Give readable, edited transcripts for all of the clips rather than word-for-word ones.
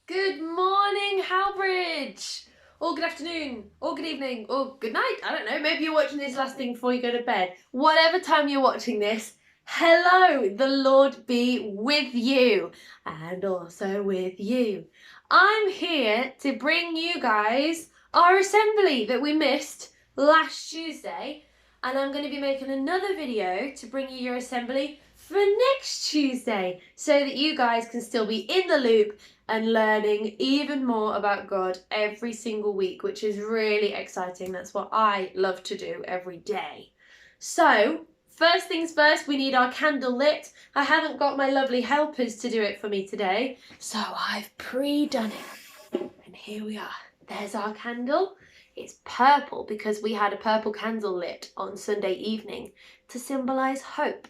Good morning, Howbridge! Or good afternoon, or good evening, or good night. I don't know, maybe you're watching this last thing before you go to bed. Whatever time you're watching this, hello, the Lord be with you, and also with you. I'm here to bring you guys our assembly that we missed last Tuesday, and I'm going to be making another video to bring you your assembly for next Tuesday, so that you guys can still be in the loop and learning even more about God every single week, which is really exciting. That's what I love to do every day. So, first things first, we need our candle lit. I haven't got my lovely helpers to do it for me today, so I've pre-done it. And here we are. There's our candle. It's purple because we had a purple candle lit on Sunday evening to symbolise hope,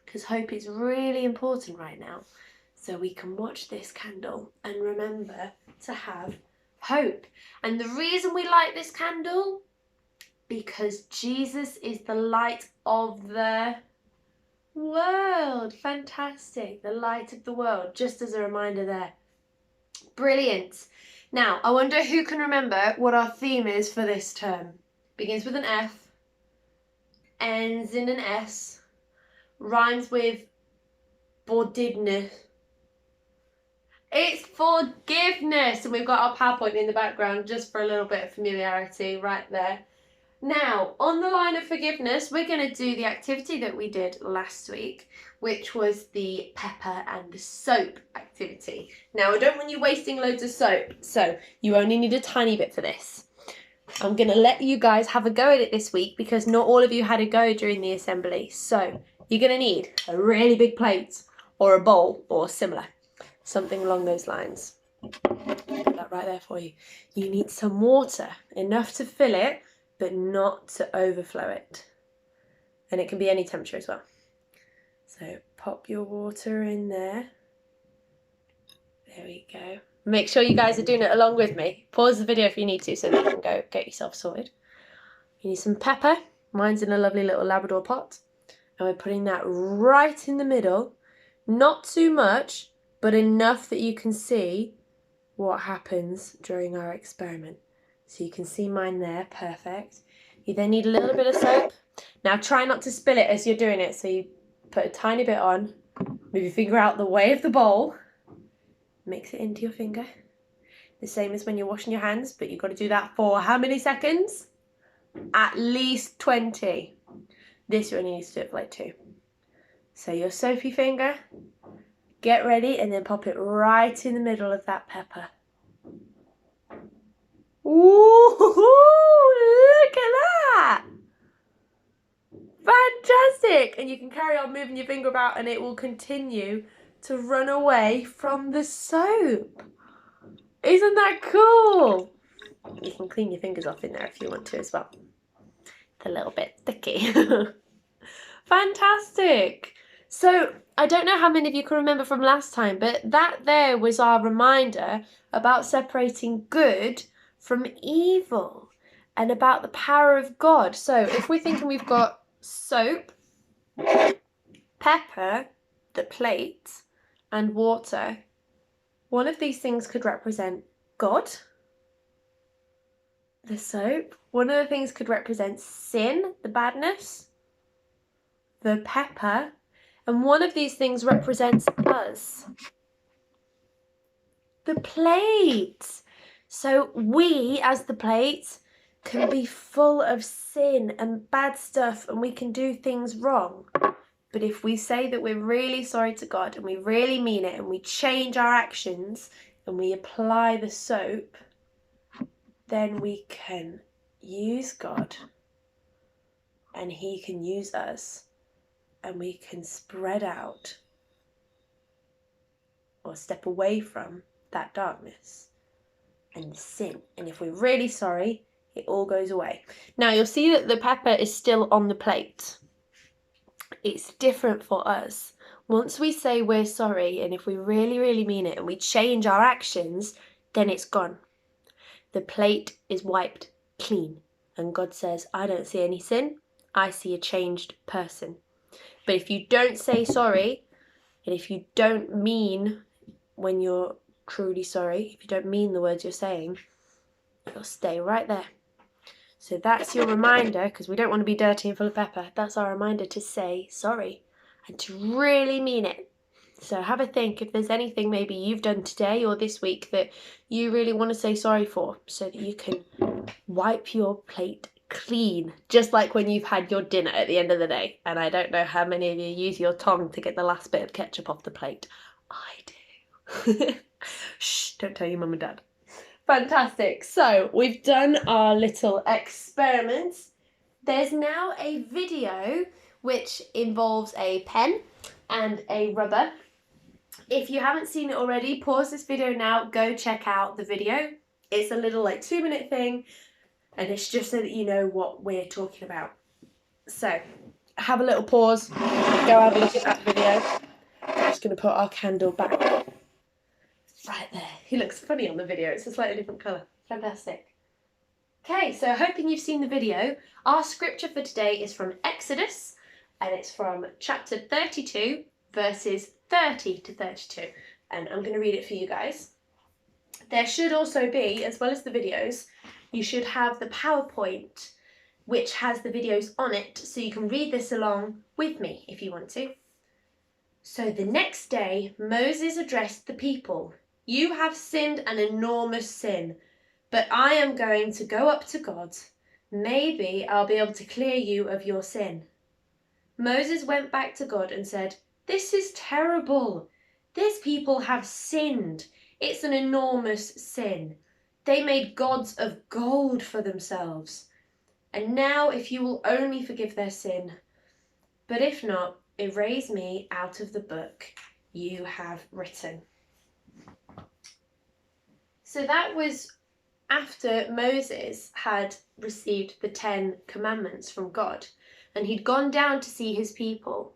because hope is really important right now. So we can watch this candle and remember to have hope. And the reason we light this candle, because Jesus is the light of the world. Fantastic. The light of the world, just as a reminder there. Brilliant. Now, I wonder who can remember what our theme is for this term. Begins with an F, ends in an S, rhymes with forgiveness. It's forgiveness, and we've got our PowerPoint in the background just for a little bit of familiarity right there. Now, on the line of forgiveness, we're going to do the activity that we did last week, which was the pepper and the soap activity. Now, I don't want you wasting loads of soap, so you only need a tiny bit for this. I'm going to let you guys have a go at it this week because not all of you had a go during the assembly. So, you're going to need a really big plate or a bowl or similar. Something along those lines. Put that right there for you. You need some water, enough to fill it, but not to overflow it. And it can be any temperature as well. So pop your water in there. There we go. Make sure you guys are doing it along with me. Pause the video if you need to so that you can go get yourself sorted. You need some pepper. Mine's in a lovely little Labrador pot. And we're putting that right in the middle. Not too much, but enough that you can see what happens during our experiment. So you can see mine there, perfect. You then need a little bit of soap. Now try not to spill it as you're doing it, so you put a tiny bit on, move your finger out the way of the bowl, mix it into your finger. The same as when you're washing your hands, but you've got to do that for how many seconds? At least 20. This you only need to do it for like 2. So your soapy finger, get ready, and then pop it right in the middle of that pepper. Ooh, look at that! Fantastic! And you can carry on moving your finger about and it will continue to run away from the soap. Isn't that cool? You can clean your fingers off in there if you want to as well. It's a little bit sticky. Fantastic! So, I don't know how many of you can remember from last time, but that there was our reminder about separating good from evil and about the power of God. So, if we're thinking we've got soap, pepper, the plate, and water, one of these things could represent God. The soap. One of the things could represent sin, the badness. The pepper. And one of these things represents us. The plate. So we, as the plate, can be full of sin and bad stuff and we can do things wrong. But if we say that we're really sorry to God and we really mean it and we change our actions and we apply the soap, then we can use God and He can use us. And we can spread out or step away from that darkness and sin. And if we're really sorry, it all goes away. Now you'll see that the pepper is still on the plate. It's different for us. Once we say we're sorry, and if we really, really mean it, and we change our actions, then it's gone. The plate is wiped clean. And God says, I don't see any sin. I see a changed person. But if you don't say sorry, and if you don't mean when you're truly sorry, if you don't mean the words you're saying, you'll stay right there. So that's your reminder, because we don't want to be dirty and full of pepper. That's our reminder to say sorry and to really mean it. So have a think if there's anything maybe you've done today or this week that you really want to say sorry for, so that you can wipe your plate clean, just like when you've had your dinner at the end of the day. And I don't know how many of you use your tongue to get the last bit of ketchup off the plate. I do. Shh, don't tell your mum and dad. Fantastic. So we've done our little experiment. There's now a video which involves a pen and a rubber. If you haven't seen it already, pause this video now, go check out the video. It's a little 2-minute thing, and it's just so that you know what we're talking about. So have a little pause, go have a look at that video. I'm just going to put our candle back right there. He looks funny on the video, it's a slightly different colour. Fantastic. Okay, so hoping you've seen the video. Our scripture for today is from Exodus, and it's from chapter 32, verses 30 to 32. And I'm going to read it for you guys. There should also be, as well as the videos, you should have the PowerPoint, which has the videos on it, so you can read this along with me if you want to. So the next day, Moses addressed the people. You have sinned an enormous sin, but I am going to go up to God. Maybe I'll be able to clear you of your sin. Moses went back to God and said, "This is terrible. These people have sinned. It's an enormous sin. They made gods of gold for themselves. And now if you will only forgive their sin, but if not, erase me out of the book you have written." So that was after Moses had received the 10 commandments from God, and he'd gone down to see his people,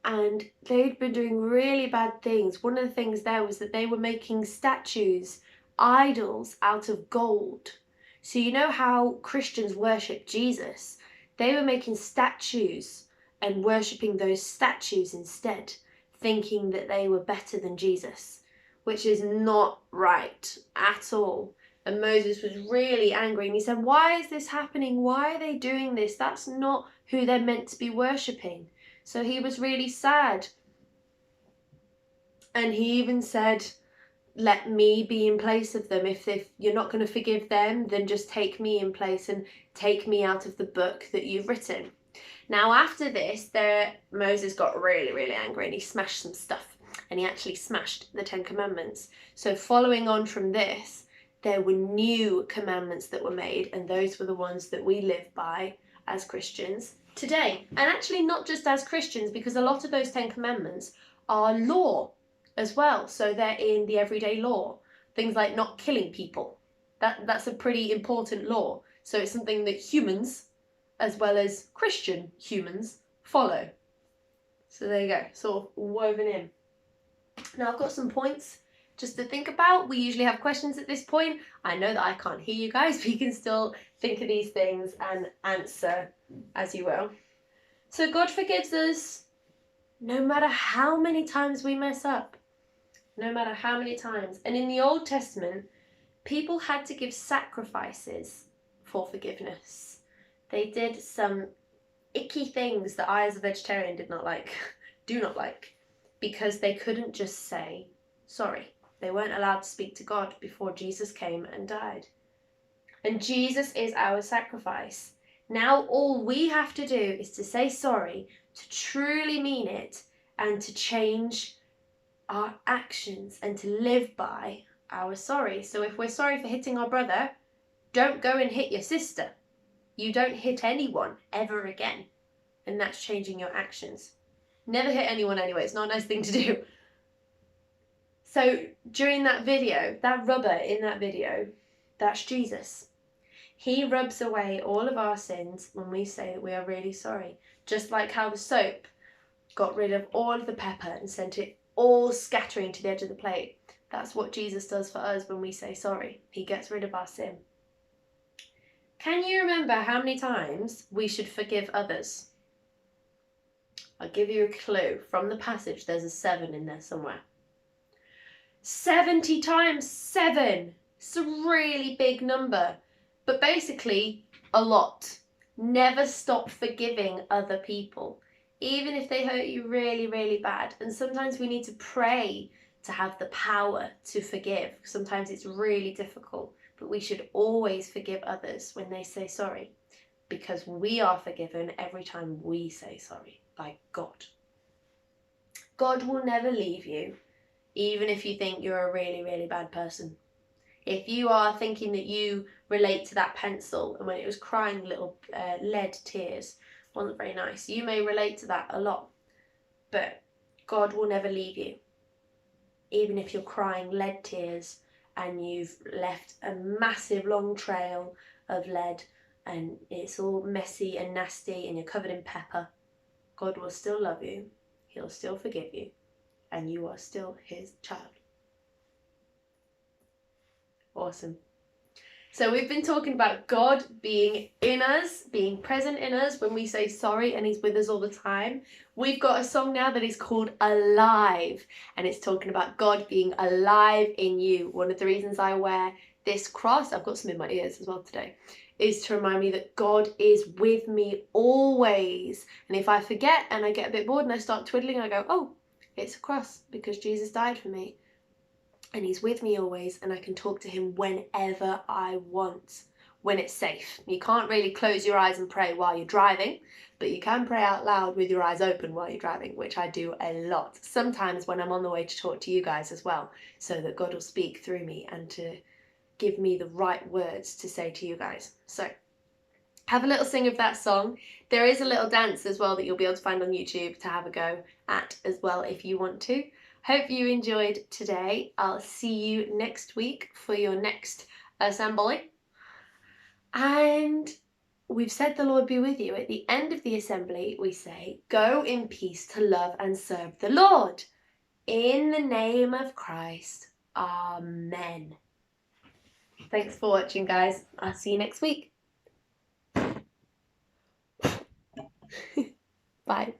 and they'd been doing really bad things. One of the things there was that they were making statues, idols out of gold. So you know how Christians worship Jesus? They were making statues and worshipping those statues instead, thinking that they were better than Jesus, which is not right at all. And Moses was really angry, and he said, "Why is this happening? Why are they doing this? That's not who they're meant to be worshipping." So he was really sad. And he even said, "Let me be in place of them. If you're not going to forgive them, then just take me in place and take me out of the book that you've written." Now after this, Moses got really, really angry, and he smashed some stuff. And he actually smashed the 10 commandments. So following on from this, there were new commandments that were made, and those were the ones that we live by as Christians today. And actually not just as Christians, because a lot of those 10 commandments are law as well. So they're in the everyday law. Things like not killing people. That's a pretty important law. So it's something that humans, as well as Christian humans, follow. So there you go, sort of woven in. Now I've got some points just to think about. We usually have questions at this point. I know that I can't hear you guys, but you can still think of these things and answer as you will. So God forgives us no matter how many times we mess up. No matter how many times. And in the Old Testament, people had to give sacrifices for forgiveness. They did some icky things that I as a vegetarian do not like, because they couldn't just say sorry. They weren't allowed to speak to God before Jesus came and died. And Jesus is our sacrifice. Now all we have to do is to say sorry, to truly mean it, and to change our actions and to live by our sorry. So if we're sorry for hitting our brother, don't go and hit your sister. You don't hit anyone ever again. And that's changing your actions. Never hit anyone anyway, it's not a nice thing to do. So during that video, that rubber in that video, that's Jesus. He rubs away all of our sins when we say that we are really sorry. Just like how the soap got rid of all of the pepper and sent it all scattering to the edge of the plate. That's what Jesus does for us when we say sorry. He gets rid of our sin. Can you remember how many times we should forgive others? I'll give you a clue. From the passage, there's a 7 in there somewhere. 70 times 7. It's a really big number, but basically a lot. Never stop forgiving other people, even if they hurt you really, really bad. And sometimes we need to pray to have the power to forgive. Sometimes it's really difficult, but we should always forgive others when they say sorry, because we are forgiven every time we say sorry by God. God will never leave you, even if you think you're a really, really bad person. If you are thinking that you relate to that pencil and when it was crying little lead tears, wasn't very nice, you may relate to that a lot. But God will never leave you. Even if you're crying lead tears and you've left a massive long trail of lead and it's all messy and nasty and you're covered in pepper, God will still love you. He'll still forgive you. And you are still his child. Awesome. So we've been talking about God being in us, being present in us when we say sorry, and he's with us all the time. We've got a song now that is called Alive, and it's talking about God being alive in you. One of the reasons I wear this cross, I've got some in my ears as well today, is to remind me that God is with me always. And if I forget and I get a bit bored and I start twiddling, I go, oh, it's a cross because Jesus died for me. And he's with me always, and I can talk to him whenever I want, when it's safe. You can't really close your eyes and pray while you're driving, but you can pray out loud with your eyes open while you're driving, which I do a lot. Sometimes when I'm on the way to talk to you guys as well, so that God will speak through me and to give me the right words to say to you guys. So have a little sing of that song. There is a little dance as well that you'll be able to find on YouTube to have a go at as well if you want to. Hope you enjoyed today. I'll see you next week for your next assembly. And we've said the Lord be with you. At the end of the assembly, we say, go in peace to love and serve the Lord. In the name of Christ. Amen. Thanks for watching, guys. I'll see you next week. Bye.